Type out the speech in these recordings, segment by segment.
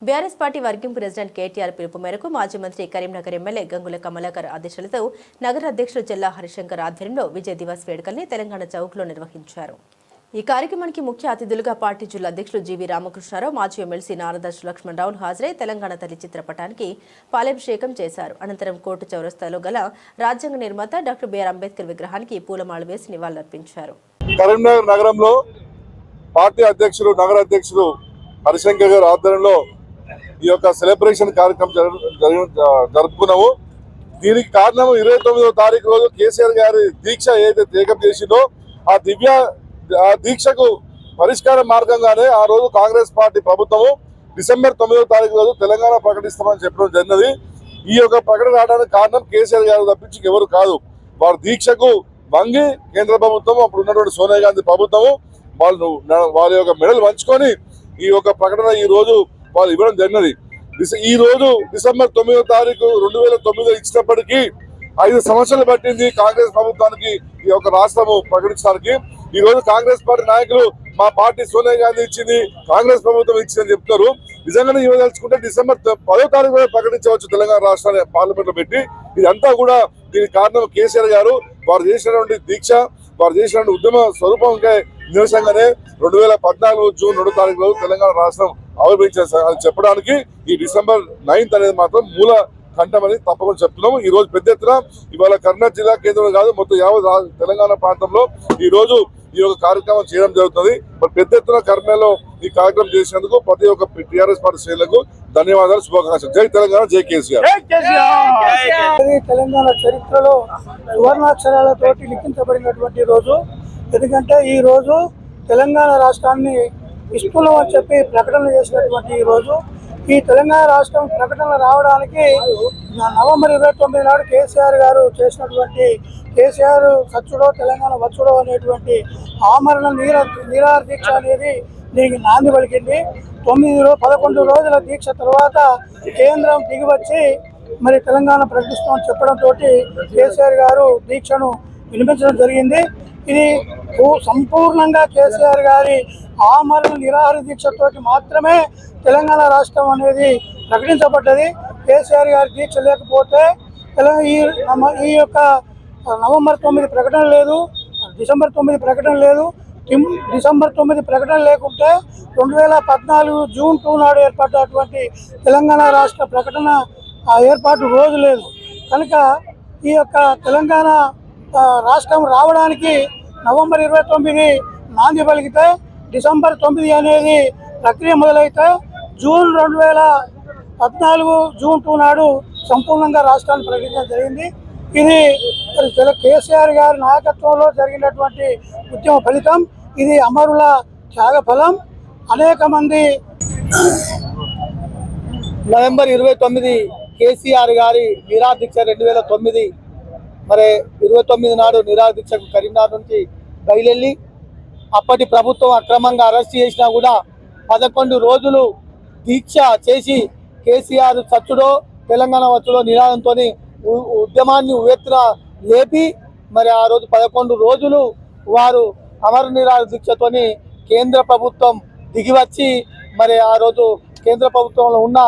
BRS party working president KTR పిలుపు మేరకు మాజీ మంత్రి కరీంనగర్ ఎమ్మెల్యే గంగుల కమలాకర్ ఆదేశాలతో నగర అధ్యక్షుడు జిల్లా హరిశంకర్ ఆధ్వర్యంలో విజయ్ దివస్ వేడుకల్ని తెలంగాణ చౌక్లో నిర్వహించారు। ఈ కార్యక్రమానికి ముఖ్య అతిథులుగా పార్టీ జిల్లా అధ్యక్షుడు జీవీ రామకృష్ణారావు, మాజీ ఎమ్మెల్సీ నారదాసు లక్ష్మణరావు హాజరై తెలంగాణ తల్లి చిత్రపటానికి పాలాభిషేకం చేశారు। అనంతరం కోర్టు చౌరస్తాలో గల రాజ్యాంగ నిర్మాత డాక్టర్ బిఆర్ అంబేద్కర్ విగ్రహానికి పూలమాల వేసి నివాళులర్పించారు। కరీంనగర్ నగరంలో పార్టీ అధ్యక్షుడు నగర అధ్యక్షుడు హరిశంకర్ గారి ఆధ్వర్యంలో ఈ యొక్క సెలబ్రేషన్ కార్యక్రమం జరుపుకున్నాము। దీనికి కారణం 29వ తారీఖు రోజు కేసీఆర్ గారి దీక్ష ఏదైతే త్యాగం చేసిందో ఆ దీక్షకు పరిష్కార మార్గంగానే ఆ రోజు కాంగ్రెస్ పార్టీ ప్రభుత్వము డిసెంబర్ 9వ తారీఖు రోజు తెలంగాణ ప్రకటిస్తామని చెప్పడం జరిగినది। ఈ యొక్క ప్రకటన రావడానికి కారణం కేసీఆర్ గారు తప్పించి ఎవరు కాదు। వారి దీక్షకు వంగి కేంద్ర ప్రభుత్వం అప్పుడు ఉన్నటువంటి సోనియా గాంధీ ప్రభుత్వము వాళ్ళ యొక్క మెడలు వంచుకొని ఈ యొక్క ప్రకటన ఈ రోజు వాళ్ళు ఇవ్వడం జరిగినది। ఈ రోజు డిసెంబర్ 9వ తారీఖు 2009 ఇచ్చినప్పటికీ 5 సంవత్సరాలు పట్టింది కాంగ్రెస్ ప్రభుత్వానికి ఈ యొక్క రాష్ట్రము ప్రకటించడానికి। ఈ రోజు కాంగ్రెస్ పార్టీ నాయకులు మా పార్టీ సోనియా గాంధీ ఇచ్చింది, కాంగ్రెస్ ప్రభుత్వం ఇచ్చిందని చెప్తున్నారు। నిజంగానే ఇవ్వదలుచుకుంటే డిసెంబర్ 10వ తారీఖు ప్రకటించవచ్చు తెలంగాణ రాష్ట్రాన్ని పార్లమెంట్ లో పెట్టి। ఇదంతా కూడా దీనికి కారణం కేసీఆర్ గారు వారు చేసినటువంటి దీక్ష, వారు చేసినటువంటి ఉద్యమ స్వరూపంగా నిరసనగానే 2014 జూన్ 2వ తారీఖు రోజు తెలంగాణ రాష్ట్రం ఆవిర్భవించారు అని చెప్పడానికి ఈ డిసెంబర్ 9th అనేది మాత్రం మూల కంఠమని తప్పకుండా చెప్తున్నాము। ఈ రోజు పెద్ద ఎత్తున ఇవాళ కర్నూలు జిల్లా కేంద్రం కాదు మొత్తం యావత్ తెలంగాణ ప్రాంతంలో ఈ రోజు ఈ యొక్క కార్యక్రమం చేయడం జరుగుతుంది। మరి పెద్ద ఎత్తున కర్నూలులో ఈ కార్యక్రమం చేసినందుకు ప్రతి ఒక్క టీఆర్ఎస్ పార్టీ శ్రేణులకు ధన్యవాదాలు, శుభాకాంక్షలు। జై తెలంగాణ, జై కేసీఆర్। తెలంగాణ చరిత్రలో సువర్ణాక్షరాలతోటి లిఖించబడినటువంటి రోజు। ఎందుకంటే ఈ రోజు తెలంగాణ రాష్ట్రాన్ని ఇస్తున్నాం అని చెప్పి ప్రకటన చేసినటువంటి ఈ రోజు, ఈ తెలంగాణ రాష్ట్రం ప్రకటన రావడానికి నవంబర్ 29 నాడు కేసీఆర్ గారు చేసినటువంటి కేసీఆర్ సచ్చుడో తెలంగాణ వచ్చుడో అనేటువంటి ఆమరణ నిరాహార దీక్ష అనేది దీనికి నాంది పలికింది। 11 రోజుల దీక్ష తర్వాత కేంద్రం దిగివచ్చి మరి తెలంగాణ ప్రకటిస్తామని చెప్పడంతో కేసీఆర్ గారు దీక్షను వినిపించడం జరిగింది। ఇది సంపూర్ణంగా కేసీఆర్ గారి ఆమరణ నిరాహార దీక్షతోటి మాత్రమే తెలంగాణ రాష్ట్రం అనేది ప్రకటించబడ్డది। కేసీఆర్ గారి దీక్ష లేకపోతే ఈ యొక్క నవంబర్ 9 ప్రకటన లేదు, డిసెంబర్ 9 ప్రకటన లేదు। డిసెంబర్ 9 ప్రకటన లేకుంటే 2014 జూన్ 2 నాడు ఏర్పడ్డటువంటి తెలంగాణ రాష్ట్ర ప్రకటన ఏర్పాటు రోజు లేదు కనుక ఈ యొక్క తెలంగాణ రాష్ట్రం రావడానికి నవంబర్ 29 నాంది పలికితే డిసెంబర్ 9 అనేది ప్రక్రియ మొదలైతే జూన్ 2014 జూన్ 2 నాడు సంపూర్ణంగా రాష్ట్రాన్ని ప్రకటించడం జరిగింది। ఇది కేసీఆర్ గారి నాయకత్వంలో జరిగినటువంటి ఉద్యమ ఫలితం, ఇది అమరుల త్యాగ ఫలం। అనేక మంది నవంబర్ 29 కేసీఆర్ గారి నిరాహార దీక్ష 2009 మరి 29 నాడు నిరాహార దీక్షకు కరీంనగర్ నుంచి బయలుదేరి అప్పటి ప్రభుత్వం అక్రమంగా అరెస్ట్ చేసినా కూడా 11 రోజులు దీక్ష చేసి కేసీఆర్ చచ్చుడో తెలంగాణ వచ్చుడో నినాదంతో ఉద్యమాన్ని ఉవ్వెత్తున లేపి మరి ఆ రోజు 11 రోజులు వారు అమర నిరాహార దీక్షతోని కేంద్ర ప్రభుత్వం దిగివచ్చి మరి ఆ రోజు కేంద్ర ప్రభుత్వంలో ఉన్న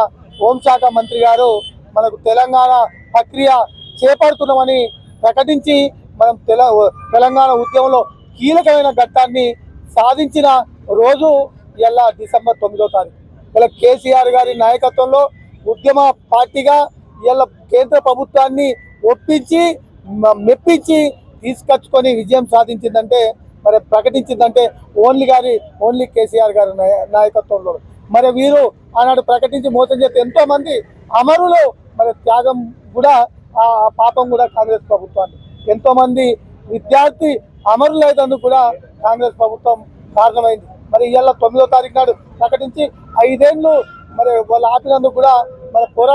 హోంశాఖ మంత్రి గారు మనకు తెలంగాణ ప్రక్రియ చేపడుతున్నామని ప్రకటించి మనం తెలంగాణ ఉద్యమంలో కీలకమైన ఘట్టాన్ని సాధించిన రోజు ఇలా డిసెంబర్ 9వ తారీఖు। ఇలా కేసీఆర్ గారి నాయకత్వంలో ఉద్యమ పార్టీగా ఇలా కేంద్ర ప్రభుత్వాన్ని ఒప్పించి మెప్పించి తీసుకొచ్చుకొని విజయం సాధించిందంటే మరి ప్రకటించిందంటే ఓన్లీ కేసీఆర్ గారి నాయకత్వంలో। మరి వీరు ఆనాడు ప్రకటించి మోసం చేస్తే ఎంతో మంది అమరులు మరి త్యాగం కూడా ఆ పాపం కూడా కాంగ్రెస్ ప్రభుత్వాన్ని, ఎంతో మంది విద్యార్థి అమరులైనందుకు కూడా కాంగ్రెస్ ప్రభుత్వం కారణమైంది। మరి ఇవాళ 9వ తారీఖు నాడు ప్రకటించి 5 ఏళ్ళు మరి వాళ్ళు ఆపినందుకు కూడా మరి